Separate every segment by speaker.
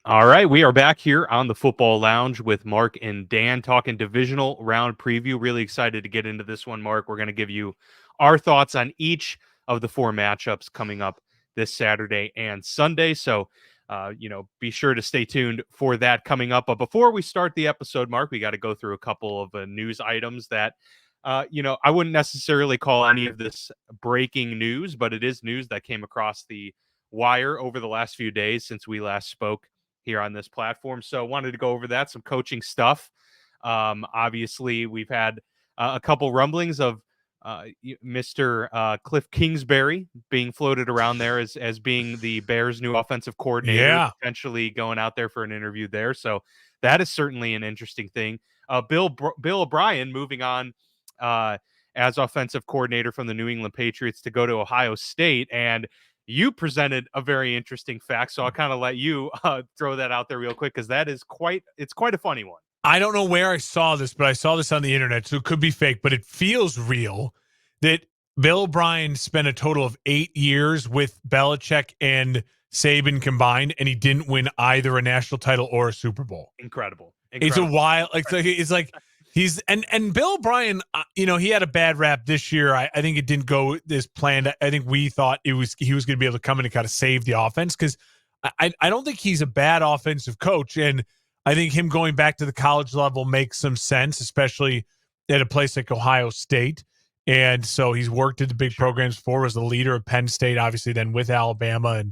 Speaker 1: All right, we are back here on the Football Lounge with Mark and Dan talking divisional round preview. Really excited to get into this one, Mark. We're going to give you our thoughts on each of the four matchups coming up this Saturday and Sunday. So, be sure to stay tuned for that coming up. But before we start the episode, Mark, we got to go through a couple of news items that, I wouldn't necessarily call any of this breaking news, but it is news that came across the wire over the last few days since we last spoke here on this platform. So wanted to go over that, some coaching stuff. Obviously, we've had a couple rumblings of Mr. Cliff Kingsbury being floated around there as being the Bears' new offensive coordinator,
Speaker 2: Yeah.
Speaker 1: potentially going out there for an interview there. So that is certainly an interesting thing. Bill O'Brien moving on as offensive coordinator from the New England Patriots to go to Ohio State, and you presented a very interesting fact, so I'll kind of let you throw that out there real quick because it's quite a funny one.
Speaker 2: I don't know where I saw this, but I saw this on the internet, so it could be fake, but it feels real that Bill O'Brien spent a total of 8 years with Belichick and Saban combined, and he didn't win either a national title or a Super Bowl.
Speaker 1: Incredible.
Speaker 2: It's a wild, it's like he's and Bill O'Brien, he had a bad rap this year. I think it didn't go as planned. I think we thought he was going to be able to come in and kind of save the offense because I don't think he's a bad offensive coach, and I think him going back to the college level makes some sense, especially at a place like Ohio State. And so he's worked at the big programs before, was the leader of Penn State, obviously, then with Alabama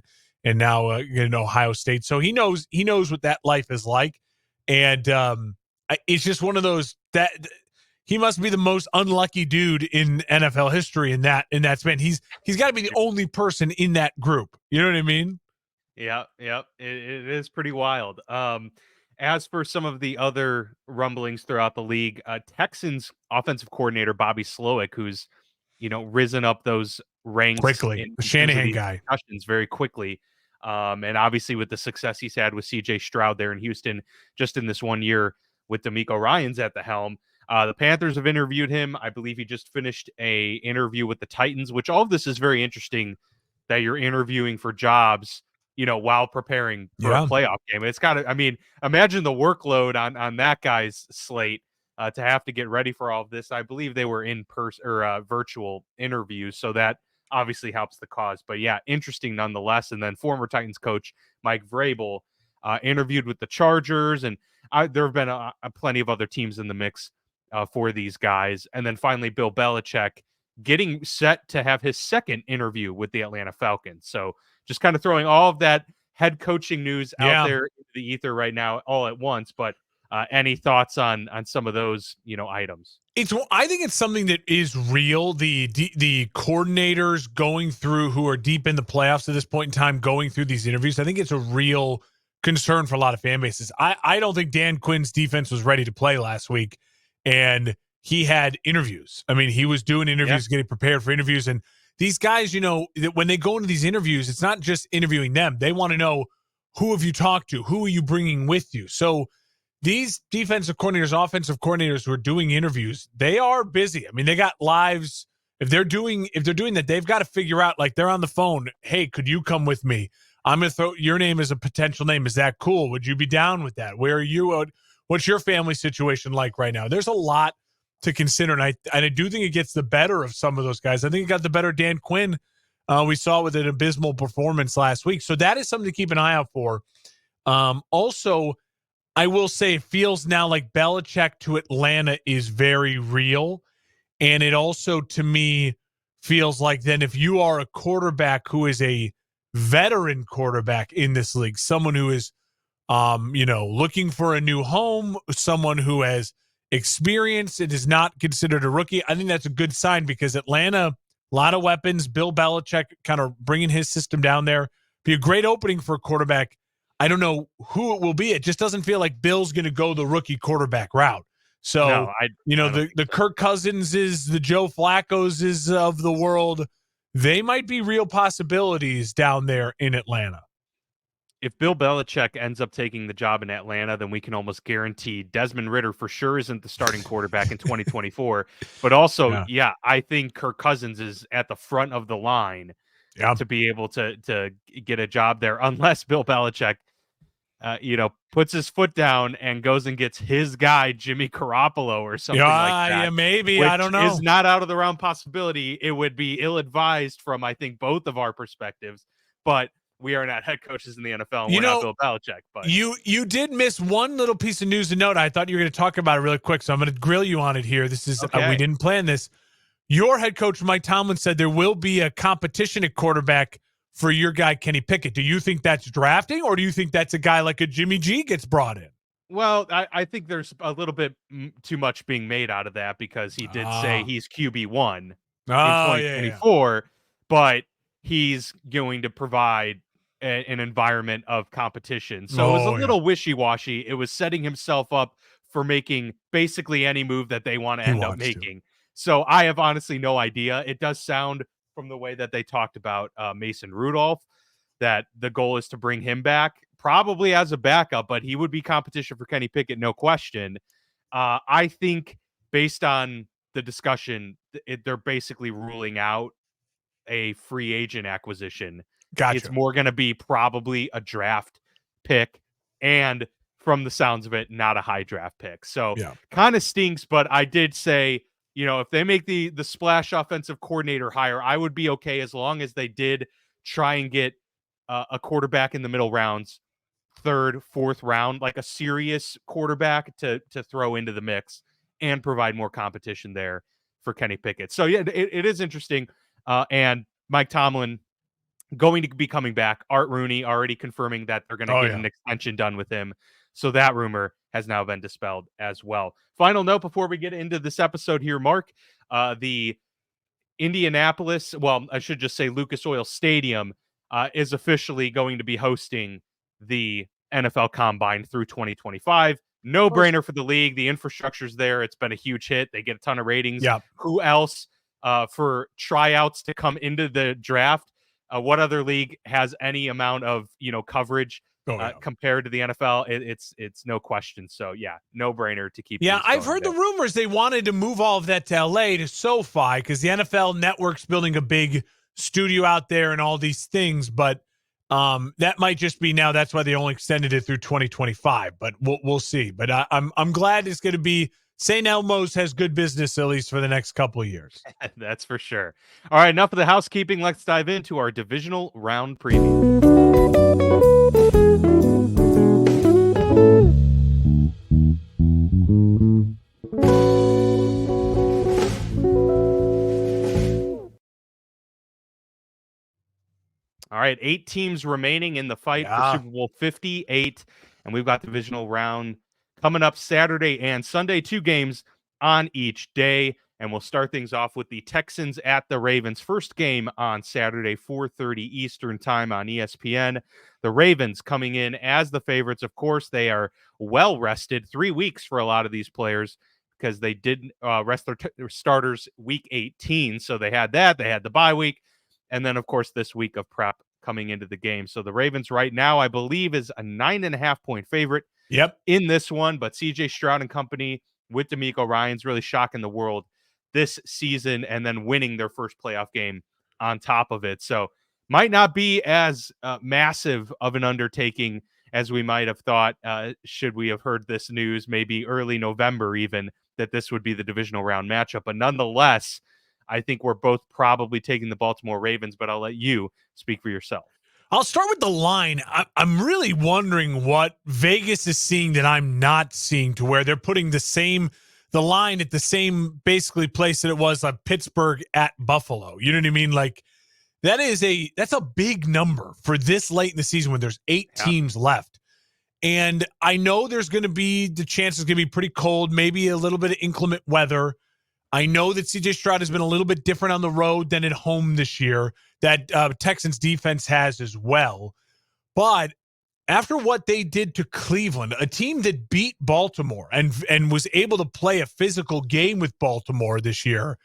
Speaker 2: and now in Ohio State. So he knows what that life is like. And it's just one of those that he must be the most unlucky dude in NFL history in that span. He's got to be the only person in that group. You know what I mean?
Speaker 1: Yeah. It is pretty wild. As for some of the other rumblings throughout the league, Texans offensive coordinator Bobby Slowick, who's risen up those ranks
Speaker 2: Quickly,
Speaker 1: in
Speaker 2: the
Speaker 1: terms of
Speaker 2: Shanahan
Speaker 1: these
Speaker 2: guy.
Speaker 1: discussions very quickly. And obviously with the success he's had with CJ Stroud there in Houston, just in this 1 year with D'Amico Ryans at the helm. The Panthers have interviewed him. I believe he just finished a interview with the Titans, which all of this is very interesting that you're interviewing for jobs, while preparing for a playoff game. It's got to, I mean, imagine the workload on that guy's slate to have to get ready for all of this. I believe they were in person or virtual interviews, so that obviously helps the cause. But yeah, interesting nonetheless. And then former Titans coach Mike Vrabel interviewed with the Chargers, and there have been plenty of other teams in the mix for these guys. And then finally, Bill Belichick getting set to have his second interview with the Atlanta Falcons. So just kind of throwing all of that head coaching news out there into the ether right now all at once. But any thoughts on some of those, items?
Speaker 2: I think it's something that is real. The coordinators going through who are deep in the playoffs at this point in time, going through these interviews. I think it's a real concern for a lot of fan bases. I don't think Dan Quinn's defense was ready to play last week, and he had interviews. I mean, he was doing interviews, getting prepared for interviews. And these guys, when they go into these interviews, it's not just interviewing them. They want to know, who have you talked to? Who are you bringing with you? So these defensive coordinators, offensive coordinators who are doing interviews, they are busy. I mean, they got lives. If they're doing that, they've got to figure out, like, they're on the phone. Hey, could you come with me? I'm going to throw your name as a potential name. Is that cool? Would you be down with that? Where are you? What's your family situation like right now? There's a lot to consider. And I do think it gets the better of some of those guys. I think it got the better of Dan Quinn. We saw with an abysmal performance last week. So that is something to keep an eye out for. Also, I will say it feels now like Belichick to Atlanta is very real. And it also, to me, feels like then if you are a quarterback who is a veteran quarterback in this league, someone who is, looking for a new home, someone who has experience and is not considered a rookie, I think that's a good sign because Atlanta, a lot of weapons, Bill Belichick kind of bringing his system down there. Be a great opening for a quarterback. I don't know who it will be. It just doesn't feel like Bill's going to go the rookie quarterback route. So, the Kirk Cousinses, the Joe Flaccos of the world, they might be real possibilities down there in Atlanta.
Speaker 1: If Bill Belichick ends up taking the job in Atlanta, then we can almost guarantee Desmond Ridder for sure isn't the starting quarterback in 2024. But also, I think Kirk Cousins is at the front of the line to be able to get a job there, unless Bill Belichick puts his foot down and goes and gets his guy, Jimmy Garoppolo or something like that.
Speaker 2: Yeah, maybe.
Speaker 1: Which
Speaker 2: I don't know.
Speaker 1: is not out of the realm possibility. It would be ill-advised from, I think, both of our perspectives, but we are not head coaches in the NFL, and we're not Bill Belichick. But
Speaker 2: you did miss one little piece of news to note. I thought you were going to talk about it really quick, so I'm going to grill you on it here. This is
Speaker 1: okay.
Speaker 2: We didn't plan this. Your head coach, Mike Tomlin, said there will be a competition at quarterback for your guy, Kenny Pickett. Do you think that's drafting, or do you think that's a guy like a Jimmy G gets brought in?
Speaker 1: Well, I think there's a little bit too much being made out of that because he did say he's QB1 in 2024, but he's going to provide an environment of competition. So it was a little wishy-washy. It was setting himself up for making basically any move that they want to end up making. So I have honestly no idea. It does sound, from the way that they talked about Mason Rudolph, that the goal is to bring him back, probably as a backup, but he would be competition for Kenny Pickett, no question. I think based on the discussion, they're basically ruling out a free agent acquisition.
Speaker 2: Gotcha.
Speaker 1: It's more going to be probably a draft pick, and from the sounds of it, not a high draft pick. So kind of stinks, but I did say, if they make the splash offensive coordinator hire, I would be okay as long as they did try and get a quarterback in the middle rounds, third, fourth round, like a serious quarterback to throw into the mix and provide more competition there for Kenny Pickett. So yeah, it is interesting. And Mike Tomlin going to be coming back. Art Rooney already confirming that they're going to get an extension done with him. So that rumor has now been dispelled as well. Final note before we get into this episode here, Mark, the Indianapolis, well, I should just say Lucas Oil Stadium, is officially going to be hosting the NFL Combine through 2025. No brainer for the league. The infrastructure's there. It's been a huge hit. They get a ton of ratings.
Speaker 2: Yeah.
Speaker 1: Who else for tryouts to come into the draft? What other league has any amount of coverage compared to the NFL? It's no question. So yeah, no brainer to keep.
Speaker 2: Yeah, I've heard the rumors they wanted to move all of that to LA to SoFi because the NFL Network's building a big studio out there and all these things, but that might just be now. That's why they only extended it through 2025. But we'll see. But I'm glad it's going to be. St. Elmo's has good business at least for the next couple of years.
Speaker 1: That's for sure. All right, enough of the housekeeping. Let's dive into our divisional round preview. All right, 8 teams remaining in the fight for Super Bowl 58, and we've got divisional round coming up Saturday and Sunday, 2 games on each day. And we'll start things off with the Texans at the Ravens. First game on Saturday, 4:30 Eastern time on ESPN. The Ravens coming in as the favorites. Of course, they are well rested. 3 weeks for a lot of these players because they didn't rest their starters week 18. So they had that. They had the bye week. And then, of course, this week of prep coming into the game. So the Ravens right now, I believe, is a 9.5-point favorite. In this one, but CJ Stroud and company with DeMeco Ryans really shocking the world this season and then winning their first playoff game on top of it. So might not be as massive of an undertaking as we might have thought should we have heard this news maybe early November even, that this would be the divisional round matchup. But nonetheless, I think we're both probably taking the Baltimore Ravens, but I'll let you speak for yourself.
Speaker 2: I'll start with the line. I'm really wondering what Vegas is seeing that I'm not seeing, to where they're putting the line at the same basically place that it was like Pittsburgh at Buffalo. You know what I mean? Like that's a big number for this late in the season when there's 8 teams left. And I know the chance is going to be pretty cold, maybe a little bit of inclement weather. I know that CJ Stroud has been a little bit different on the road than at home this year, that Texans defense has as well. But after what they did to Cleveland, a team that beat Baltimore and was able to play a physical game with Baltimore this year,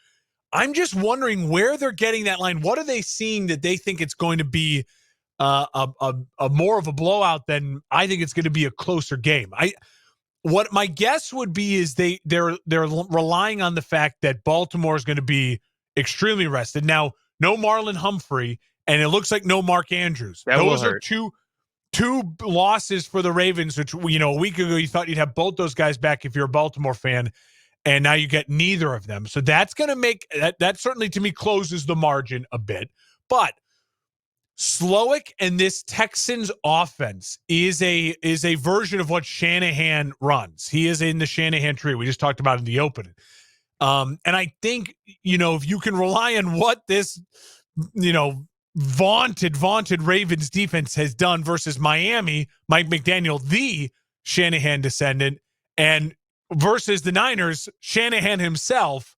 Speaker 2: I'm just wondering where they're getting that line. What are they seeing that they think it's going to be a more of a blowout than I think it's going to be a closer game? What my guess would be is they're relying on the fact that Baltimore is going to be extremely rested. Now, no Marlon Humphrey, and it looks like no Mark Andrews. Those are two two losses for the Ravens, which, a week ago you thought you'd have both those guys back if you're a Baltimore fan, and now you get neither of them. So that's going to make that certainly to me closes the margin a bit. But Slowick and this Texans offense is a version of what Shanahan runs. He is in the Shanahan tree. We just talked about in the opening. And I think, if you can rely on what this, vaunted Ravens defense has done versus Miami, Mike McDaniel, the Shanahan descendant, and versus the Niners, Shanahan himself,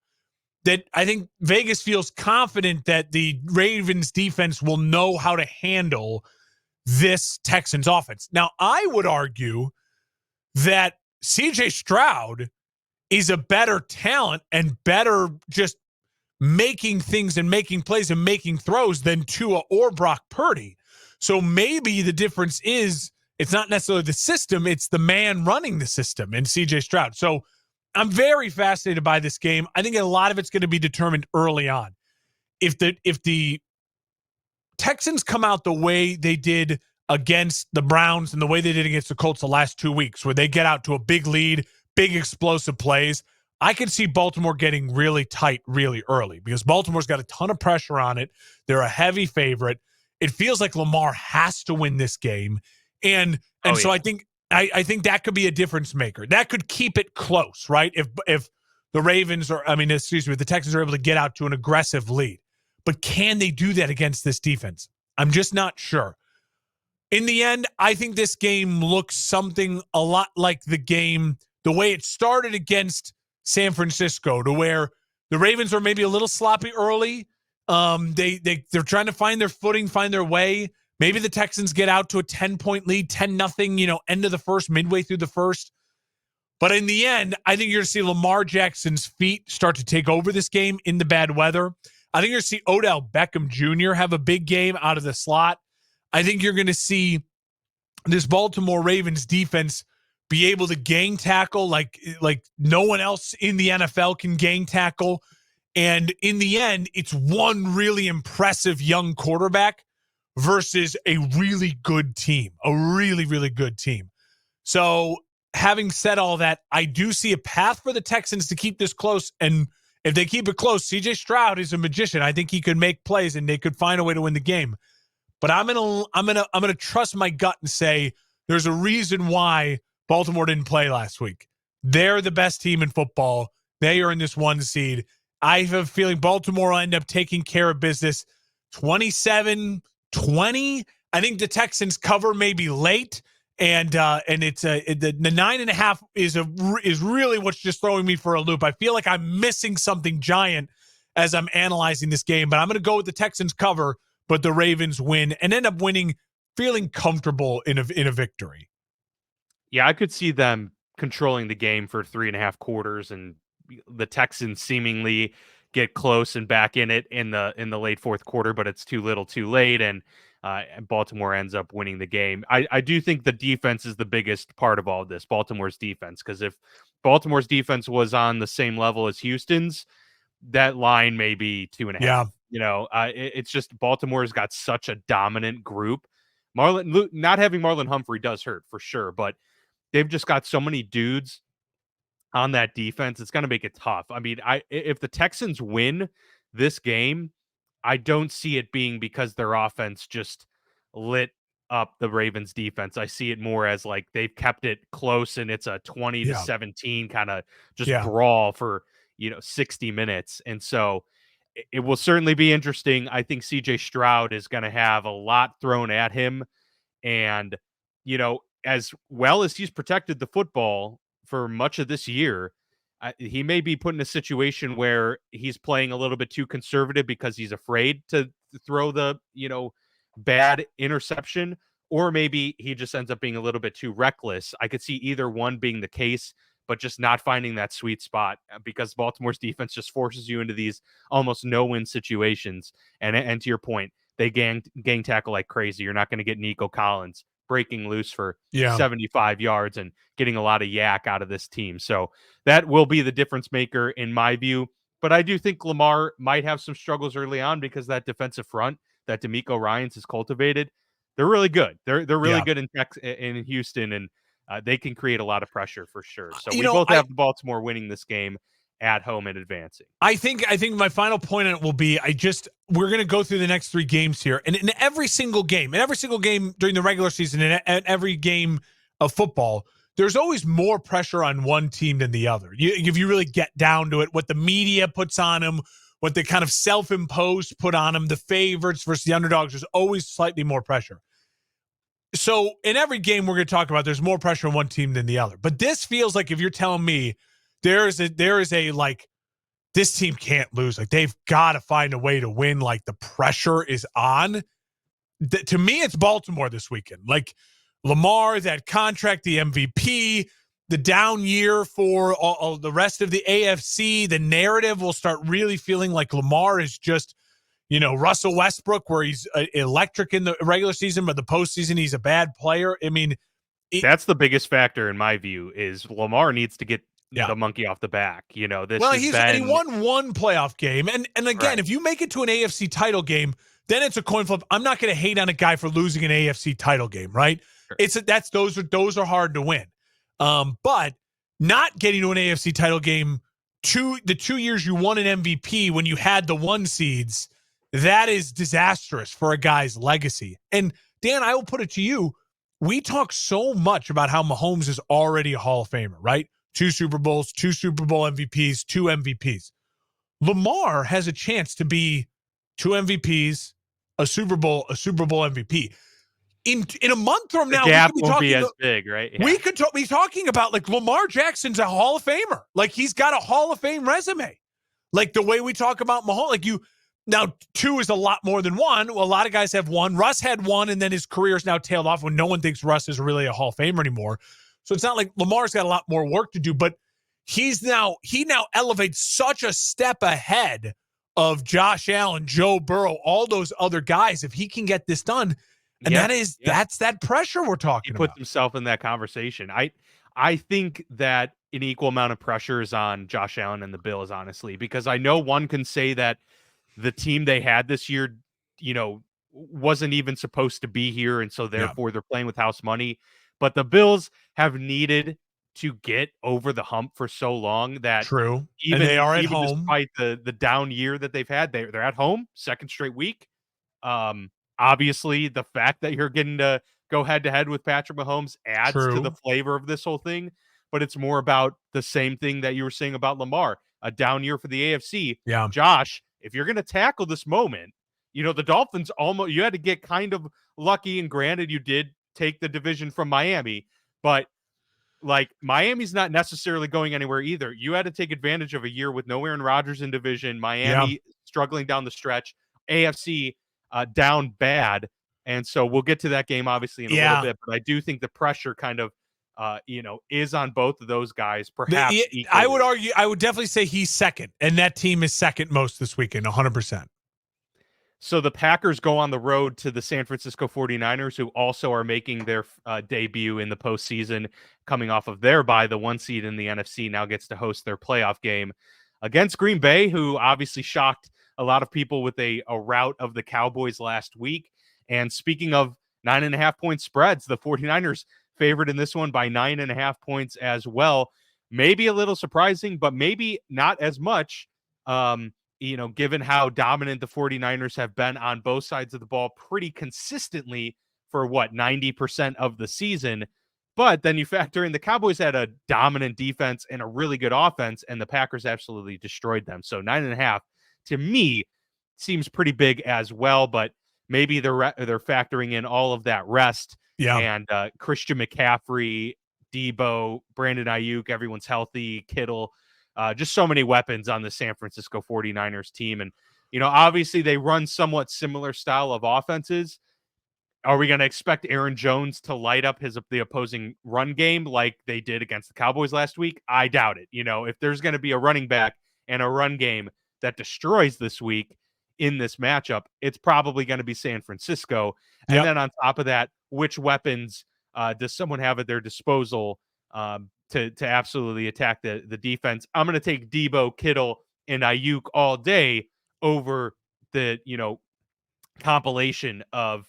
Speaker 2: that I think Vegas feels confident that the Ravens defense will know how to handle this Texans offense. Now, I would argue that CJ Stroud is a better talent and better just making things and making plays and making throws than Tua or Brock Purdy. So maybe the difference is it's not necessarily the system, it's the man running the system and CJ Stroud. So I'm very fascinated by this game. I think a lot of it's going to be determined early on. If the Texans come out the way they did against the Browns and the way they did against the Colts the last 2 weeks, where they get out to a big lead, big explosive plays, I could see Baltimore getting really tight really early because Baltimore's got a ton of pressure on it. They're a heavy favorite. It feels like Lamar has to win this game. And so I think that could be a difference maker. That could keep it close, right? If the Ravens the Texans are able to get out to an aggressive lead. But can they do that against this defense? I'm just not sure. In the end, I think this game looks something a lot like the way it started against San Francisco, to where the Ravens are maybe a little sloppy early. They're trying to find their footing, find their way. Maybe the Texans get out to a 10-point lead, 10-0, end of the first, midway through the first. But in the end, I think you're going to see Lamar Jackson's feet start to take over this game in the bad weather. I think you're going to see Odell Beckham Jr. have a big game out of the slot. I think you're going to see this Baltimore Ravens defense be able to gang tackle like no one else in the NFL can gang tackle. And in the end, it's one really impressive young quarterback versus a really good team, a really, really good team. So having said all that, I do see a path for the Texans to keep this close. And if they keep it close, CJ Stroud is a magician. I think he could make plays and they could find a way to win the game. But I'm gonna trust my gut and say there's a reason why Baltimore didn't play last week. They're the best team in football. They are in this 1 seed. I have a feeling Baltimore will end up taking care of business 27-20. I think the Texans cover maybe late. And it's the 9.5 is really what's just throwing me for a loop. I feel like I'm missing something giant as I'm analyzing this game, but I'm going to go with the Texans cover, but the Ravens win and end up winning, feeling comfortable in a victory.
Speaker 1: Yeah, I could see them controlling the game for 3.5 quarters and the Texans seemingly get close and back in it in the late fourth quarter, but it's too little too late. And Baltimore ends up winning the game. I do think the defense is the biggest part of all of this, Baltimore's defense, because if Baltimore's defense was on the same level as Houston's, that line may be 2.5.
Speaker 2: Yeah.
Speaker 1: It's just Baltimore's got such a dominant group. Not having Marlon Humphrey does hurt for sure, but they've just got so many dudes on that defense. It's going to make it tough. I mean, if the Texans win this game, I don't see it being because their offense just lit up the Ravens defense. I see it more as like they've kept it close and it's a 20-17 kind of just brawl for, 60 minutes. And so it will certainly be interesting. I think CJ Stroud is going to have a lot thrown at him. And, as well as he's protected the football for much of this year, he may be put in a situation where he's playing a little bit too conservative because he's afraid to throw the, bad interception, or maybe he just ends up being a little bit too reckless. I could see either one being the case, but just not finding that sweet spot because Baltimore's defense just forces you into these almost no-win situations. And to your point, they gang tackle like crazy. You're not going to get Nico Collins breaking loose for 75 yards and getting a lot of yak out of this team. So that will be the difference maker in my view. But I do think Lamar might have some struggles early on because that defensive front that DeMeco Ryans has cultivated, they're really good. They're really
Speaker 2: Yeah.
Speaker 1: good in Houston, and they can create a lot of pressure for sure. So
Speaker 2: You
Speaker 1: we
Speaker 2: know,
Speaker 1: both have Baltimore winning this game at home and advancing.
Speaker 2: I think my final point on it will be we're going to go through the next 3 games here, and in every single game during the regular season, and every game of football, there's always more pressure on one team than the other. If you really get down to it, what the media puts on them, what the kind of self-imposed put on them, the favorites versus the underdogs, there's always slightly more pressure. So in every game we're going to talk about, there's more pressure on one team than the other. But this feels like, if you're telling me there is a like, this team can't lose, like they've got to find a way to win, like the pressure is on. To me, it's Baltimore this weekend. Like Lamar, that contract, the MVP, the down year for all the rest of the AFC, the narrative will start really feeling like Lamar is just, Russell Westbrook, where he's electric in the regular season, but the postseason he's a bad player. I mean,
Speaker 1: That's the biggest factor in my view, is Lamar needs to get
Speaker 2: yeah.
Speaker 1: the monkey off the back. This
Speaker 2: Well,
Speaker 1: has
Speaker 2: he
Speaker 1: been
Speaker 2: won one playoff game, and again,
Speaker 1: right.
Speaker 2: if you make it to an AFC title game, then it's a coin flip. I'm not going to hate on a guy for losing an AFC title game, right?
Speaker 1: Sure.
Speaker 2: Those are hard to win, but not getting to an AFC title game the 2 years you won an MVP when you had the 1 seeds, that is disastrous for a guy's legacy. And Dan, I will put it to you: we talk so much about how Mahomes is already a Hall of Famer, right? 2 Super Bowls, 2 Super Bowl MVPs, 2 MVPs. Lamar has a chance to be 2 MVPs, a Super Bowl MVP. In a month from
Speaker 1: The
Speaker 2: now, we
Speaker 1: gap
Speaker 2: could be
Speaker 1: won't
Speaker 2: talking
Speaker 1: be as big, right? Yeah.
Speaker 2: We could be talking about, like, Lamar Jackson's a Hall of Famer. Like, he's got a Hall of Fame resume. Like the way we talk about Mahomes, now 2 is a lot more than 1. Well, a lot of guys have 1. Russ had 1, and then his career is now tailed off when no one thinks Russ is really a Hall of Famer anymore. So it's not like Lamar's got a lot more work to do, but he now elevates such a step ahead of Josh Allen, Joe Burrow, all those other guys. If he can get this done, and that's that pressure we're talking about.
Speaker 1: He puts himself in that conversation. I think that an equal amount of pressure is on Josh Allen and the Bills, honestly, because I know one can say that the team they had this year, wasn't even supposed to be here, and so therefore they're playing with house money. But the Bills have needed to get over the hump for so long that
Speaker 2: true,
Speaker 1: even
Speaker 2: and they are at home,
Speaker 1: despite the down year that they've had, they're at home, second straight week. Obviously, the fact that you're getting to go head to head with Patrick Mahomes adds to the flavor of this whole thing. But it's more about the same thing that you were saying about Lamar, a down year for the AFC.
Speaker 2: Yeah,
Speaker 1: Josh, if you're going to tackle this moment, the Dolphins you had to get kind of lucky, and granted, you did take the division from Miami, but like Miami's not necessarily going anywhere either. You had to take advantage of a year with no Aaron Rodgers in division, Miami struggling down the stretch, AFC down bad. And so we'll get to that game obviously in a little bit, but I do think the pressure kind of is on both of those guys, perhaps equally.
Speaker 2: I would definitely say he's second, and that team is second most this weekend, 100%.
Speaker 1: So the Packers go on the road to the San Francisco 49ers, who also are making their debut in the postseason, coming off of their bye. The 1 seed in the NFC now gets to host their playoff game against Green Bay, who obviously shocked a lot of people with a rout of the Cowboys last week. And speaking of 9.5-point spreads, the 49ers favored in this one by 9.5 points as well. Maybe a little surprising, but maybe not as much. Given how dominant the 49ers have been on both sides of the ball pretty consistently for 90% of the season. But then you factor in the Cowboys had a dominant defense and a really good offense, and the Packers absolutely destroyed them. So 9.5 to me seems pretty big as well, but maybe they're factoring in all of that rest and Christian McCaffrey, Debo, Brandon Ayuk, everyone's healthy, Kittle. Just so many weapons on the San Francisco 49ers team. And, obviously they run somewhat similar style of offenses. Are we going to expect Aaron Jones to light up the opposing run game like they did against the Cowboys last week? I doubt it. If there's going to be a running back and a run game that destroys this week in this matchup, it's probably going to be San Francisco. And then on top of that, which weapons does someone have at their disposal to absolutely attack the defense? I'm going to take Debo, Kittle, and Ayuk all day over the, compilation of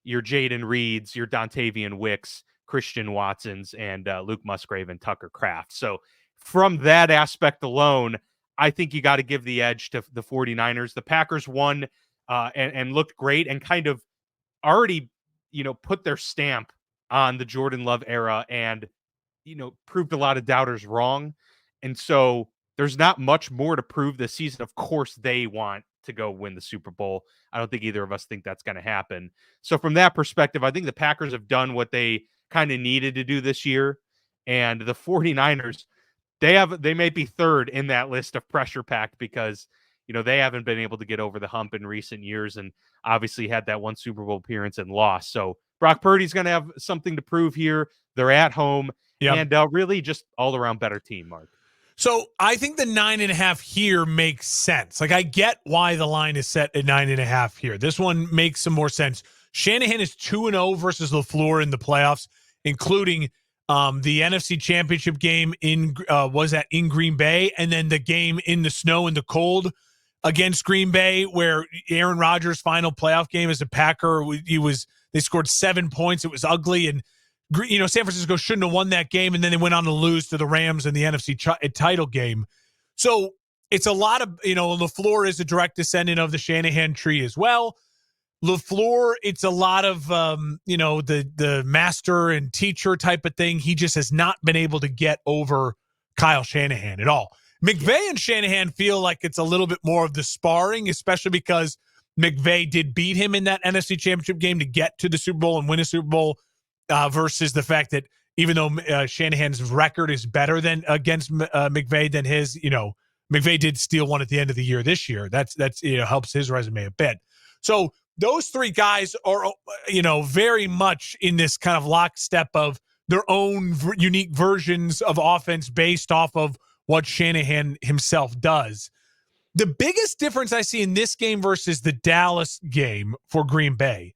Speaker 1: your Jaden Reeds, your Dontavian Wicks, Christian Watsons, and Luke Musgrave and Tucker Kraft. So from that aspect alone, I think you got to give the edge to the 49ers. The Packers won and looked great and kind of already, put their stamp on the Jordan Love era and, proved a lot of doubters wrong. And so there's not much more to prove this season. Of course, they want to go win the Super Bowl. I don't think either of us think that's going to happen. So from that perspective, I think the Packers have done what they kind of needed to do this year. And the 49ers, they may be third in that list of pressure packed because, they haven't been able to get over the hump in recent years and obviously had that one Super Bowl appearance and lost. So Brock Purdy's going to have something to prove here. They're at home and really just all around better team, Mark.
Speaker 2: So I think the 9.5 here makes sense. Like, I get why the line is set at 9.5 here. This one makes some more sense. Shanahan is 2-0 versus LaFleur in the playoffs, including the NFC Championship game in Green Bay, and then the game in the snow and the cold against Green Bay, where Aaron Rodgers' final playoff game as a Packer, they scored 7 points. It was ugly, and San Francisco shouldn't have won that game, and then they went on to lose to the Rams in the NFC title game. So it's a lot of, LaFleur is a direct descendant of the Shanahan tree as well. LaFleur, it's a lot of, the master and teacher type of thing. He just has not been able to get over Kyle Shanahan at all. McVay and Shanahan feel like it's a little bit more of the sparring, especially because McVay did beat him in that NFC Championship game to get to the Super Bowl and win a Super Bowl. Versus the fact that even though Shanahan's record is better than against McVay than his, McVay did steal one at the end of the year this year. That's helps his resume a bit. So those three guys are, very much in this kind of lockstep of their own unique versions of offense based off of what Shanahan himself does. The biggest difference I see in this game versus the Dallas game for Green Bay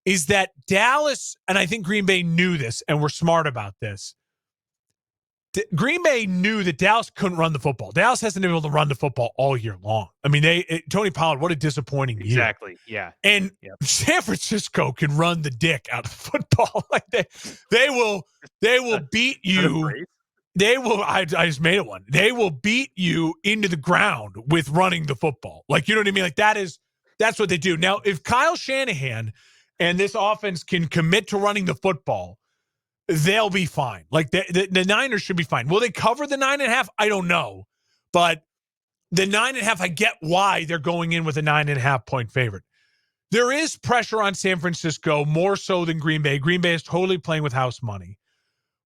Speaker 2: is that Dallas, and I think Green Bay knew this and were smart about this. Green Bay knew that Dallas couldn't run the football. Dallas hasn't been able to run the football all year long. I mean, Tony Pollard, what a disappointing year.
Speaker 1: Exactly, yeah.
Speaker 2: And San Francisco can run the dick out of football. Like they will beat you. They will. I just made it one. They will beat you into the ground with running the football. Like, you know what I mean? Like that's what they do. Now, if Kyle Shanahan and this offense can commit to running the football, they'll be fine. Like the Niners should be fine. Will they cover the 9.5? I don't know. But the 9.5, I get why they're going in with a 9.5 point favorite. There is pressure on San Francisco more so than Green Bay. Green Bay is totally playing with house money.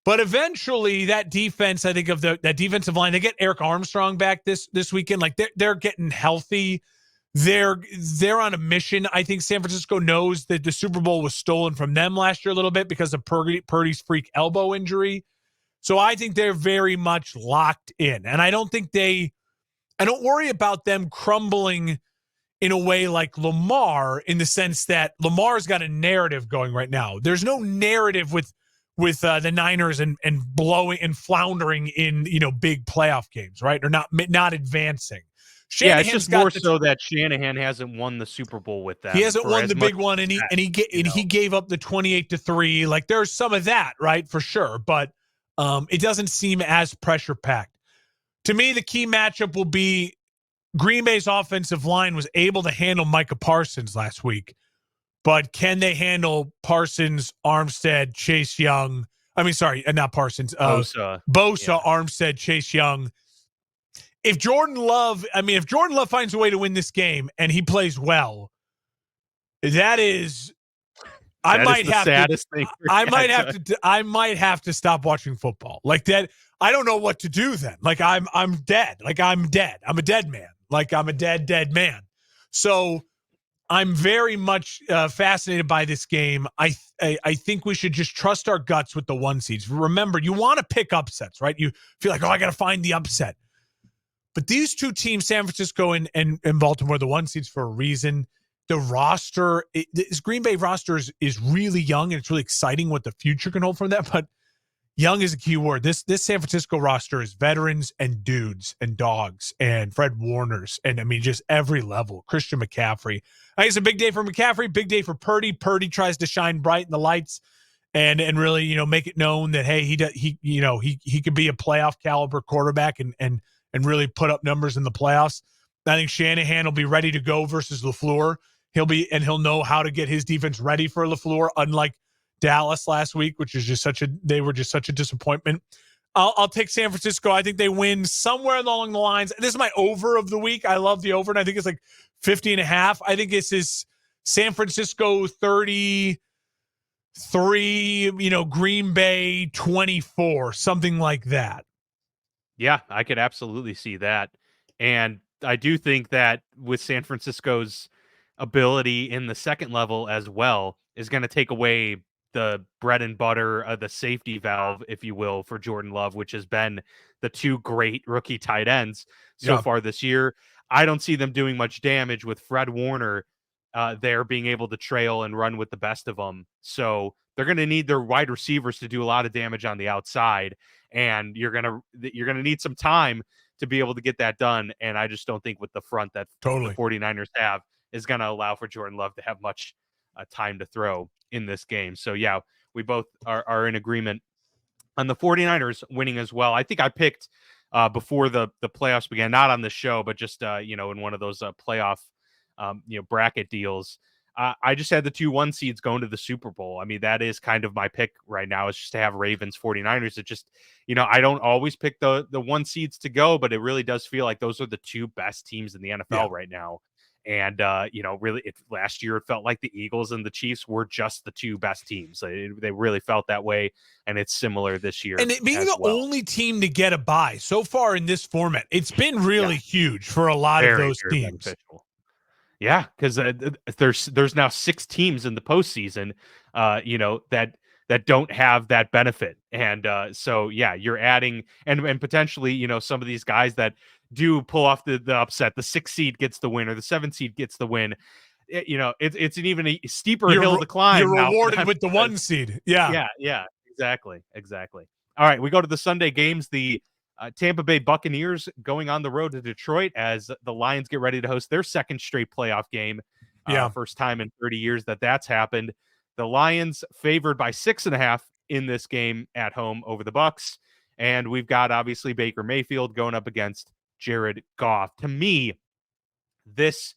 Speaker 2: But eventually that defense, I think of that defensive line, they get Eric Armstrong back this weekend. Like they're getting healthy. They're on a mission. I think San Francisco knows that the Super Bowl was stolen from them last year a little bit because of Purdy's freak elbow injury. So I think they're very much locked in. And I don't worry about them crumbling in a way like Lamar, in the sense that Lamar's got a narrative going right now. There's no narrative with the Niners and blowing and floundering in, big playoff games, right? Or not advancing.
Speaker 1: Shanahan's it's just more so that Shanahan hasn't won the Super Bowl with them.
Speaker 2: He hasn't won the big one, and he gave up the 28-3. Like, there's some of that, right, for sure. But it doesn't seem as pressure packed. To me, the key matchup will be Green Bay's offensive line was able to handle Micah Parsons last week, but can they handle Parsons, Armstead, Chase Young? I mean, sorry, not Parsons. Bosa, Armstead, Chase Young. If Jordan Love finds a way to win this game and he plays well, I might have to stop watching football. Like that, I don't know what to do then. Like I'm dead. Like I'm dead. I'm a dead man. Like I'm a dead man. So I'm very much fascinated by this game. I think we should just trust our guts with the 1 seeds. Remember, you want to pick upsets, right? You feel like, I got to find the upset. But these two teams, San Francisco and Baltimore, the 1 seeds for a reason. The roster, this Green Bay roster is really young, and it's really exciting what the future can hold from that. But young is a key word. This San Francisco roster is veterans and dudes and dogs and Fred Warners. And I mean, just every level. Christian McCaffrey. I think it's a big day for McCaffrey, big day for Purdy. Purdy tries to shine bright in the lights and really, you know, make it known that, hey, he could be a playoff caliber quarterback and really put up numbers in the playoffs. I think Shanahan will be ready to go versus LaFleur. He'll know how to get his defense ready for LaFleur, unlike Dallas last week, which is they were just such a disappointment. I'll take San Francisco. I think they win somewhere along the lines. This is my over of the week. I love the over, and I think it's like 50.5. I think this is San Francisco 33, Green Bay 24, something like that.
Speaker 1: Yeah, I could absolutely see that. And I do think that with San Francisco's ability in the second level as well is going to take away the bread and butter, the safety valve, if you will, for Jordan Love, which has been the two great rookie tight ends so far this year. I don't see them doing much damage with Fred Warner there being able to trail and run with the best of them. So they're going to need their wide receivers to do a lot of damage on the outside, and you're going to need some time to be able to get that done. And I just don't think with the front that the 49ers have is going to allow for Jordan Love to have much time to throw in this game. So yeah, we both are in agreement on the 49ers winning as well. I think I picked before the playoffs began, not on the show, but just in one of those playoff bracket deals. I just had the 2-1 seeds going to the Super Bowl. I mean, that is kind of my pick right now, is just to have Ravens 49ers. It just, I don't always pick the 1 seeds to go, but it really does feel like those are the 2 best teams in the NFL right now. And, really, last year it felt like the Eagles and the Chiefs were just the 2 best teams. They really felt that way, and it's similar this year.
Speaker 2: And it being the only team to get a bye so far in this format, it's been really huge for a lot of those teams.
Speaker 1: Beneficial. Yeah, because there's now 6 teams in the postseason, that don't have that benefit, and so yeah, you're adding and potentially some of these guys that do pull off the upset. The 6 seed gets the win, or the 7 seed gets the win. It's an even a steeper hill to climb.
Speaker 2: You're rewarded with the 1 seed. Yeah,
Speaker 1: exactly. All right, we go to the Sunday games. The Tampa Bay Buccaneers going on the road to Detroit as the Lions get ready to host their second straight playoff game. First time in 30 years that's happened. The Lions favored by 6.5 in this game at home over the Bucs. And we've got obviously Baker Mayfield going up against Jared Goff. To me, this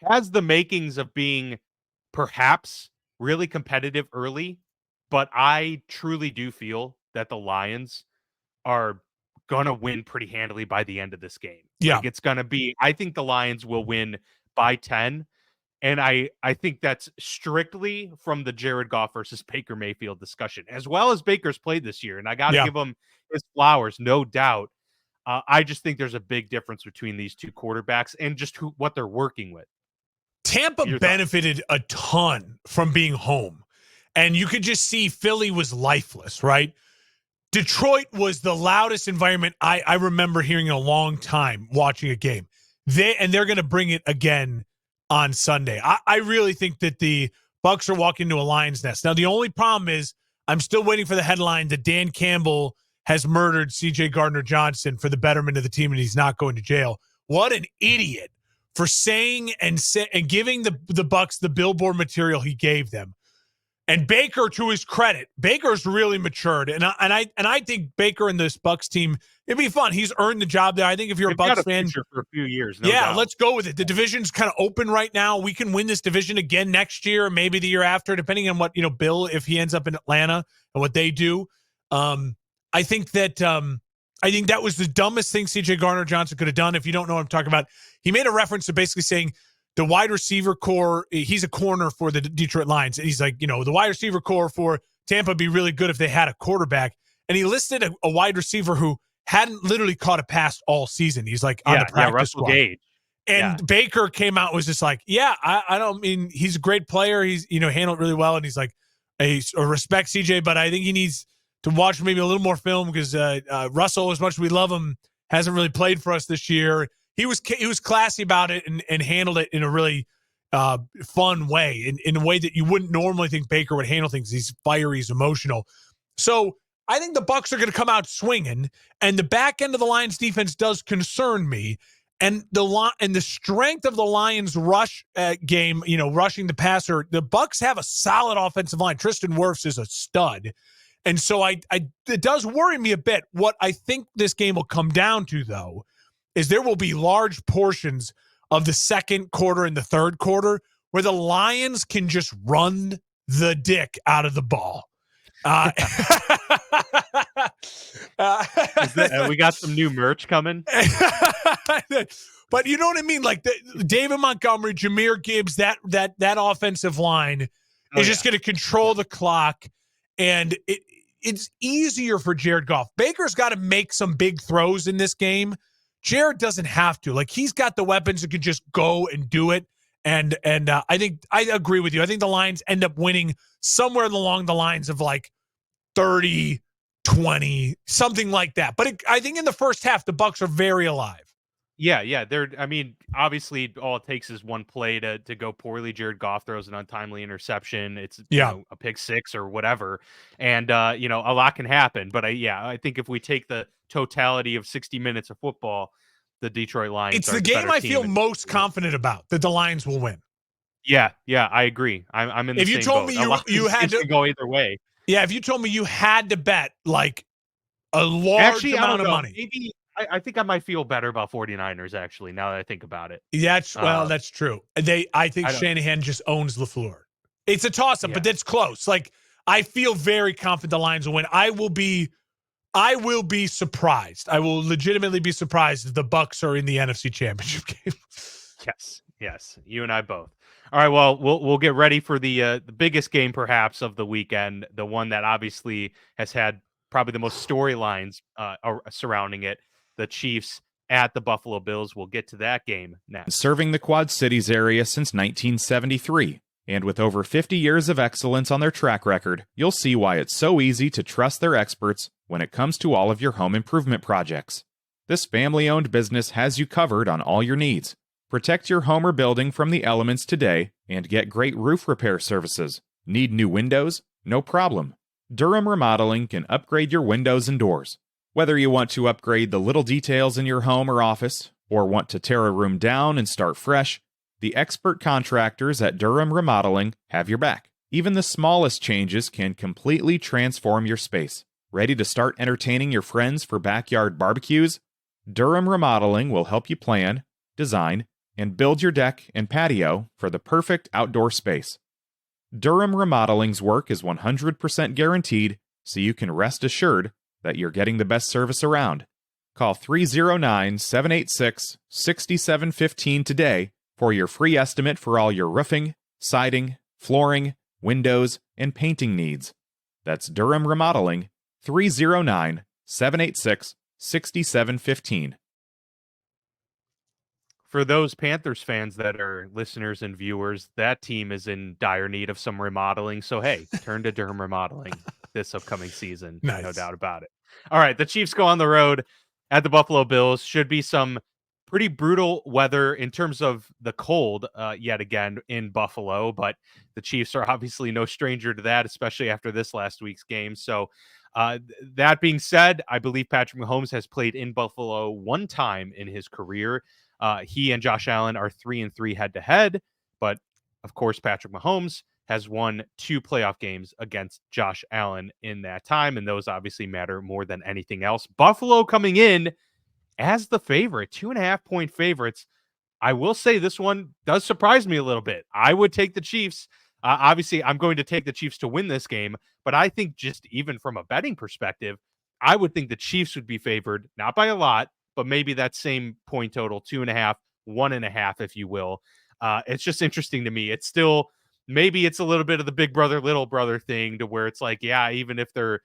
Speaker 1: has the makings of being perhaps really competitive early, but I truly do feel that the Lions are gonna win pretty handily by the end of this game.
Speaker 2: Yeah,
Speaker 1: like it's gonna be. I think the Lions will win by 10, and I think that's strictly from the Jared Goff versus Baker Mayfield discussion, as well as Baker's played this year, and I got to give him his flowers, no doubt. I just think there's a big difference between these 2 quarterbacks and just what they're working with.
Speaker 2: Tampa benefited a ton from being home, and you could just see Philly was lifeless, right? Detroit was the loudest environment I remember hearing in a long time watching a game. They're going to bring it again on Sunday. I really think that the Bucs are walking into a lion's nest. Now, the only problem is I'm still waiting for the headline that Dan Campbell has murdered C.J. Gardner-Johnson for the betterment of the team and he's not going to jail. What an idiot for saying and giving the Bucs the billboard material he gave them. And Baker, to his credit, Baker's really matured, and I think Baker and this Bucs team, it'd be fun. He's earned the job there. I think if you're a Bucs fan,
Speaker 1: for a few years,
Speaker 2: let's go with it. The division's kind of open right now. We can win this division again next year, or maybe the year after, depending on what Bill, if he ends up in Atlanta and what they do. I think that was the dumbest thing C.J. Gardner-Johnson could have done. If you don't know what I'm talking about, he made a reference to basically saying, the wide receiver core, he's a corner for the Detroit Lions. And he's like, the wide receiver core for Tampa would be really good if they had a quarterback. And he listed a wide receiver who hadn't literally caught a pass all season. He's like on the practice squad. Gage. And Baker came out and was just like, I don't mean he's a great player. He's, handled really well. And he's like, I respect CJ, but I think he needs to watch maybe a little more film because Russell, as much as we love him, hasn't really played for us this year. He was classy about it and handled it in a really fun way, in a way that you wouldn't normally think Baker would handle things. He's fiery, he's emotional. So I think the Bucs are going to come out swinging, and the back end of the Lions defense does concern me. And the strength of the Lions rush game, rushing the passer, the Bucs have a solid offensive line. Tristan Wirfs is a stud. And so it does worry me a bit. What I think this game will come down to, though, is there will be large portions of the second quarter and the third quarter where the Lions can just run the dick out of the ball.
Speaker 1: We got some new merch coming.
Speaker 2: But you know what I mean? Like David Montgomery, Jahmyr Gibbs, that offensive line is just going to control the clock, and it's easier for Jared Goff. Baker's got to make some big throws in this game. Jared doesn't have to. Like, he's got the weapons that can just go and do it. And I think I agree with you. I think the Lions end up winning somewhere along the lines of like 30-20, something like that. But I think in the first half, the Bucs are very alive.
Speaker 1: Yeah. Obviously, all it takes is one play to go poorly. Jared Goff throws an untimely interception. It's a pick six or whatever, and a lot can happen. But I think if we take the totality of 60 minutes of football, the Detroit Lions.
Speaker 2: It's the game I feel most confident about that the Lions will win.
Speaker 1: Yeah, I agree. I'm in the same boat. If you told me you had to go either way.
Speaker 2: Yeah, if you told me you had to bet like a large amount of money.
Speaker 1: Maybe I think I might feel better about 49ers, actually, now that I think about it.
Speaker 2: That's true. I think Shanahan just owns LaFleur. It's a toss-up, but that's close. Like, I feel very confident the Lions will win. I will be surprised. I will legitimately be surprised if the Bucs are in the NFC Championship game.
Speaker 1: Yes. You and I both. All right, well, we'll get ready for the biggest game perhaps of the weekend, the one that obviously has had probably the most storylines surrounding it. The Chiefs at the Buffalo Bills. We'll get to that game next.
Speaker 3: Serving the Quad Cities area since 1973, and with over 50 years of excellence on their track record, you'll see why it's so easy to trust their experts when it comes to all of your home improvement projects. This family-owned business has you covered on all your needs. Protect your home or building from the elements today and get great roof repair services. Need new windows? No problem. Durham Remodeling can upgrade your windows and doors. Whether you want to upgrade the little details in your home or office, or want to tear a room down and start fresh, the expert contractors at Durham Remodeling have your back. Even the smallest changes can completely transform your space. Ready to start entertaining your friends for backyard barbecues? Durham Remodeling will help you plan, design, and build your deck and patio for the perfect outdoor space. Durham Remodeling's work is 100% guaranteed, so you can rest assured that you're getting the best service around. Call 309-786-6715 today for your free estimate for all your roofing, siding, flooring, windows, and painting needs. That's Durham Remodeling, 309-786-6715.
Speaker 1: For those Panthers fans that are listeners and viewers, that team is in dire need of some remodeling. So, hey, turn to Durham Remodeling this upcoming season. Nice. No doubt about it. All right, the Chiefs go on the road at the Buffalo Bills. Should be some pretty brutal weather in terms of the cold yet again in Buffalo, but the Chiefs are obviously no stranger to that, especially after this last week's game. So that being said, I believe Patrick Mahomes has played in Buffalo one time in his career. He and Josh Allen are 3-3 head-to-head, but of course Patrick Mahomes has won 2 playoff games against Josh Allen in that time, and those obviously matter more than anything else. Buffalo coming in as the favorite, 2.5-point favorites. I will say this one does surprise me a little bit. I would take the Chiefs. Obviously, I'm going to take the Chiefs to win this game, but I think just even from a betting perspective, I would think the Chiefs would be favored, not by a lot, but maybe that same point total, 2.5, 1.5, if you will. It's just interesting to me. It's still, maybe it's a little bit of the big brother, little brother thing to where it's like, yeah, even if they're,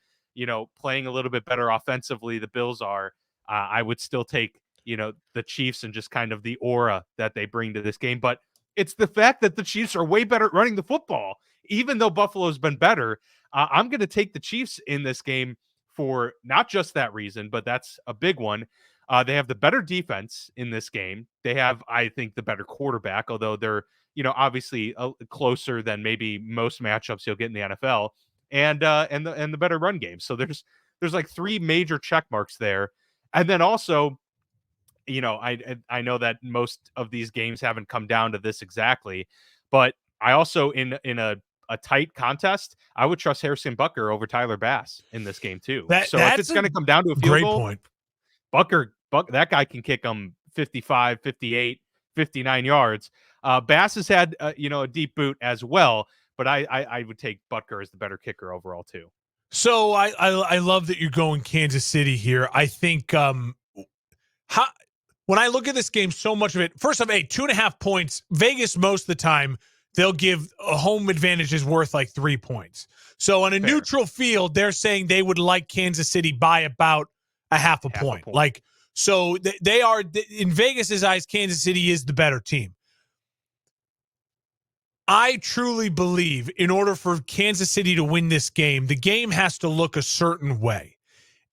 Speaker 1: playing a little bit better offensively, the Bills are, I would still take, the Chiefs and just kind of the aura that they bring to this game. But it's the fact that the Chiefs are way better at running the football, even though Buffalo's been better. I'm going to take the Chiefs in this game for not just that reason, but that's a big one. They have the better defense in this game. They have, I think, the better quarterback, although they're, obviously closer than maybe most matchups you'll get in the NFL, and the better run game. So there's there's like 3 major check marks there. And then also, I know that most of these games haven't come down to this exactly, but I also in a tight contest, I would trust Harrison Butker over Tyler Bass in this game too. So if it's going to come down to a field
Speaker 2: great
Speaker 1: goal,
Speaker 2: point.
Speaker 1: That guy can kick them 55, 58, 59 yards. Bass has had a deep boot as well, but I would take Butker as the better kicker overall too.
Speaker 2: So I love that you're going Kansas City here. I think when I look at this game, so much of it, first off, 2.5 points. Vegas, most of the time, they'll give a home advantage is worth like 3 points. So on a neutral field, they're saying they would like Kansas City by about a half a point. Like, so they are, in Vegas's eyes, Kansas City is the better team. I truly believe in order for Kansas City to win this game, the game has to look a certain way.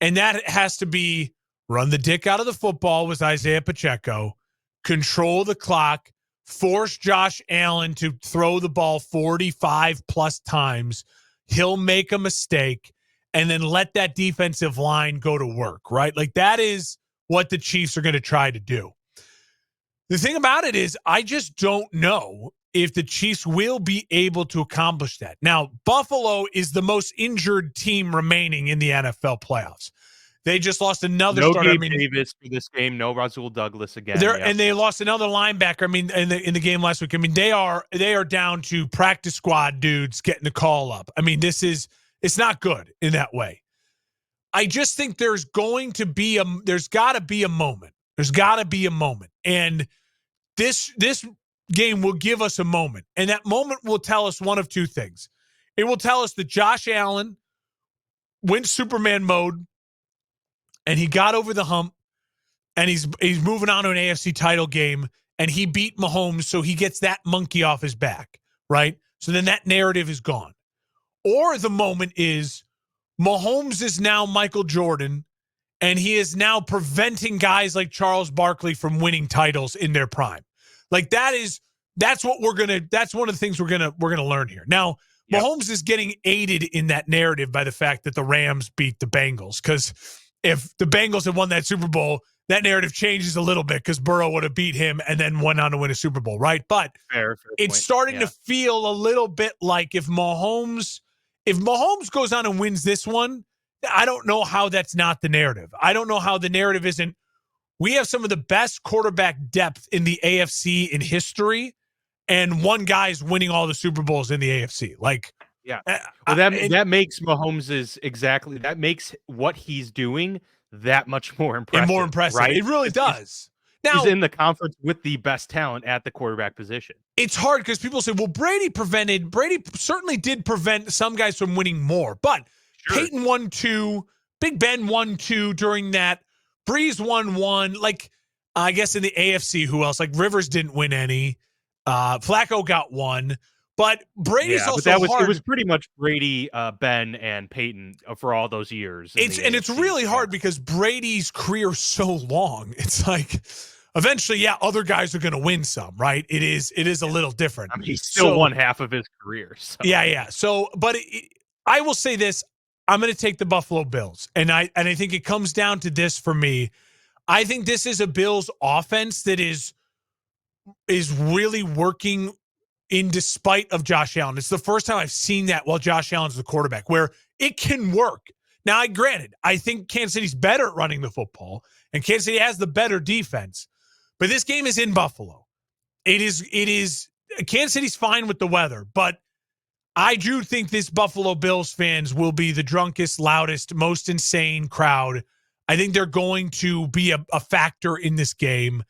Speaker 2: And that has to be run the dick out of the football with Isaiah Pacheco, control the clock, force Josh Allen to throw the ball 45 plus times. He'll make a mistake, and then let that defensive line go to work, right? Like, that is what the Chiefs are going to try to do. The thing about it is, I just don't know if the Chiefs will be able to accomplish that. Now, Buffalo is the most injured team remaining in the NFL playoffs. They just lost another starter.
Speaker 1: Gabe Davis for this game. No Rasul Douglas again.
Speaker 2: And they lost another linebacker. I mean, in the game last week. I mean, they are down to practice squad dudes getting the call up. I mean, it's not good in that way. I just think there's got to be a moment. There's got to be a moment, and this game will give us a moment, and that moment will tell us one of two things. It will tell us that Josh Allen went Superman mode, and he got over the hump, and he's moving on to an AFC title game, and he beat Mahomes, so he gets that monkey off his back, right? So then that narrative is gone. Or the moment is Mahomes is now Michael Jordan, and he is now preventing guys like Charles Barkley from winning titles in their prime. Like, that's one of the things we're gonna learn here. Now, yep. Mahomes is getting aided in that narrative by the fact that the Rams beat the Bengals, because if the Bengals had won that Super Bowl, that narrative changes a little bit because Burrow would have beat him and then went on to win a Super Bowl, right? But fair it's point. Starting to feel a little bit like if Mahomes goes on and wins this one, I don't know how that's not the narrative. I don't know how the narrative isn't. We have some of the best quarterback depth in the AFC in history, and one guy's winning all the Super Bowls in the AFC. Like,
Speaker 1: yeah, well, that makes that makes what he's doing that much more impressive.
Speaker 2: And more impressive, right? It really does.
Speaker 1: Now, he's in the conference with the best talent at the quarterback position.
Speaker 2: It's hard because people say, well, Brady certainly did prevent some guys from winning more, but sure. Peyton won 2, Big Ben won 2 during that. Breeze won 1. Like, I guess in the AFC, who else? Like, Rivers didn't win any. Flacco got 1. But Brady's also hard.
Speaker 1: It was pretty much Brady, Ben, and Peyton for all those years.
Speaker 2: It's really hard because Brady's career is so long. It's like eventually, other guys are going to win some, right? It is a little different.
Speaker 1: I mean, he still won half of his career. So.
Speaker 2: Yeah. So, but I will say this. I'm going to take the Buffalo Bills. And I think it comes down to this for me. I think this is a Bills offense that is really working in despite of Josh Allen. It's the first time I've seen that while Josh Allen's the quarterback, where it can work. Now, granted, I think Kansas City's better at running the football, and Kansas City has the better defense. But this game is in Buffalo. It is Kansas City's fine with the weather, but I do think this Buffalo Bills fans will be the drunkest, loudest, most insane crowd. I think they're going to be a factor in this game.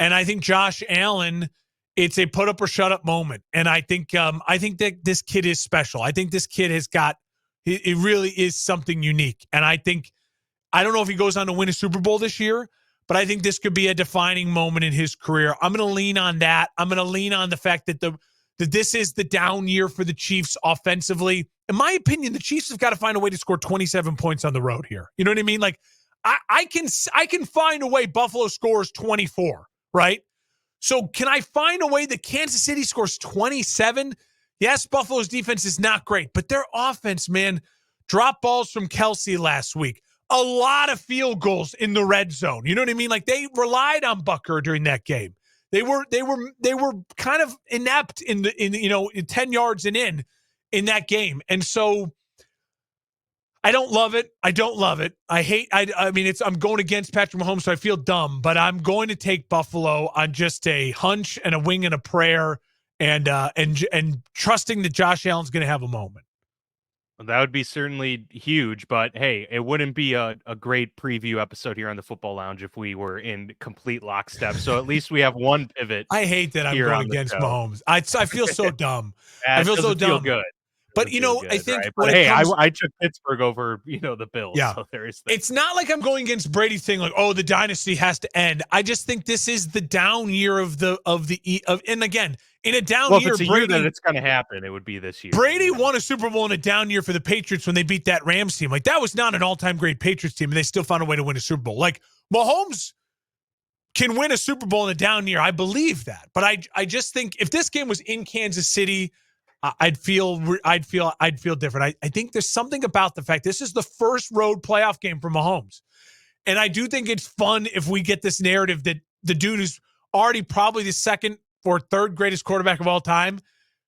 Speaker 2: And I think Josh Allen, it's a put up or shut up moment. And I think that this kid is special. I think this kid has got, it really is something unique. And I don't know if he goes on to win a Super Bowl this year, but I think this could be a defining moment in his career. I'm going to lean on that. I'm going to lean on the fact that that this is the down year for the Chiefs offensively. In my opinion, the Chiefs have got to find a way to score 27 points on the road here. You know what I mean? Like, I can find a way Buffalo scores 24, right? So can I find a way that Kansas City scores 27? Yes, Buffalo's defense is not great, but their offense, man, drop balls from Kelsey last week, a lot of field goals in the red zone. You know what I mean? Like, they relied on Butker during that game. They were kind of inept in 10 yards and in that game. And so I don't love it. I mean, I'm going against Patrick Mahomes, so I feel dumb, but I'm going to take Buffalo on just a hunch and a wing and a prayer, and trusting that Josh Allen's going to have a moment.
Speaker 1: That would be certainly huge, but hey, it wouldn't be a great preview episode here on the Football Lounge if we were in complete lockstep. So at least we have one pivot.
Speaker 2: I hate that I'm going against Mahomes. I feel so dumb. I feel so dumb.
Speaker 1: Feel good.
Speaker 2: But, I think,
Speaker 1: right? But hey, I took Pittsburgh over, the Bills.
Speaker 2: Yeah.
Speaker 1: So there is that.
Speaker 2: It's not like I'm going against Brady thing like, oh, the dynasty has to end. I just think this is the down year and again, in a down year,
Speaker 1: if it's a year that it's going to happen, it would be this year.
Speaker 2: Brady won a Super Bowl in a down year for the Patriots when they beat that Rams team. Like, that was not an all-time great Patriots team, and they still found a way to win a Super Bowl. Like, Mahomes can win a Super Bowl in a down year. I believe that. But I just think if this game was in Kansas City, I'd feel different. I think there's something about the fact this is the first road playoff game for Mahomes. And I do think it's fun if we get this narrative that the dude who's already probably the second or third greatest quarterback of all time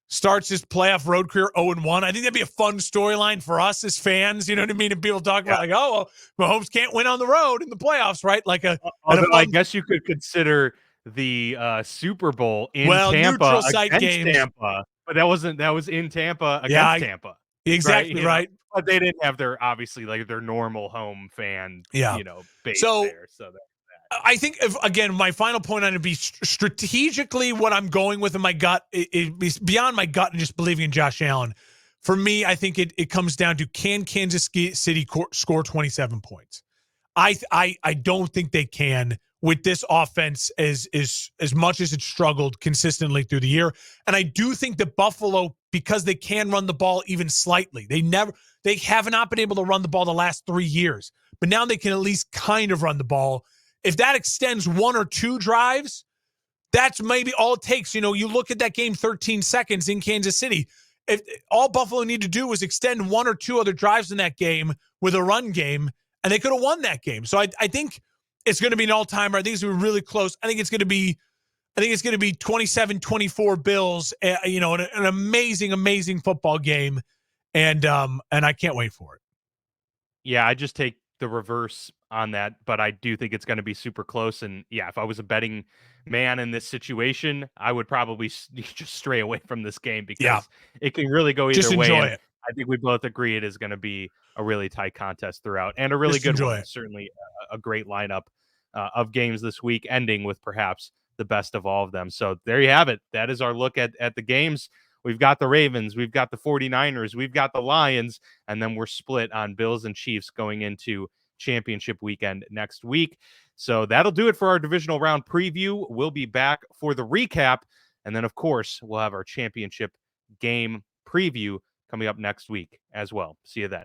Speaker 2: starts his playoff road career 0-1. I think that'd be a fun storyline for us as fans. You know what I mean? And people talk about like, oh, well, Mahomes can't win on the road in the playoffs, right? Like
Speaker 1: I guess you could consider the Super Bowl in Tampa
Speaker 2: neutral site
Speaker 1: against
Speaker 2: games.
Speaker 1: Tampa. But that was in Tampa against Tampa.
Speaker 2: Exactly right.
Speaker 1: But they didn't have their normal home fan, base there. So
Speaker 2: I think my final point on it would be strategically what I'm going with in my gut is beyond my gut and just believing in Josh Allen. For me, I think it comes down to, can Kansas City score 27 points? I don't think they can with this offense as much as it's struggled consistently through the year. And I do think that Buffalo, because they can run the ball even slightly, they have not been able to run the ball the last 3 years, but now they can at least kind of run the ball. If that extends 1 or 2 drives, that's maybe all it takes. You look at that game, 13 seconds in Kansas City. If all Buffalo need to do was extend 1 or 2 other drives in that game with a run game, and they could have won that game. So I think it's going to be an all-timer. I think it's going to be really close. I think it's going to be 27-24 Bills. An amazing, amazing football game, and I can't wait for it.
Speaker 1: Yeah, I just take the reverse on that, but I do think it's going to be super close. And yeah, if I was a betting man in this situation, I would probably just stray away from this game because it can really go either
Speaker 2: just
Speaker 1: way.
Speaker 2: Enjoy it.
Speaker 1: I think we both agree it is going to be a really tight contest throughout, and a really good one. Certainly a great lineup of games this week, ending with perhaps the best of all of them. So there you have it. That is our look at the games. We've got the Ravens, we've got the 49ers, we've got the Lions, and then we're split on Bills and Chiefs going into championship weekend next week. So that'll do it for our divisional round preview. We'll be back for the recap, and then, of course, we'll have our championship game preview coming up next week as well. See you then.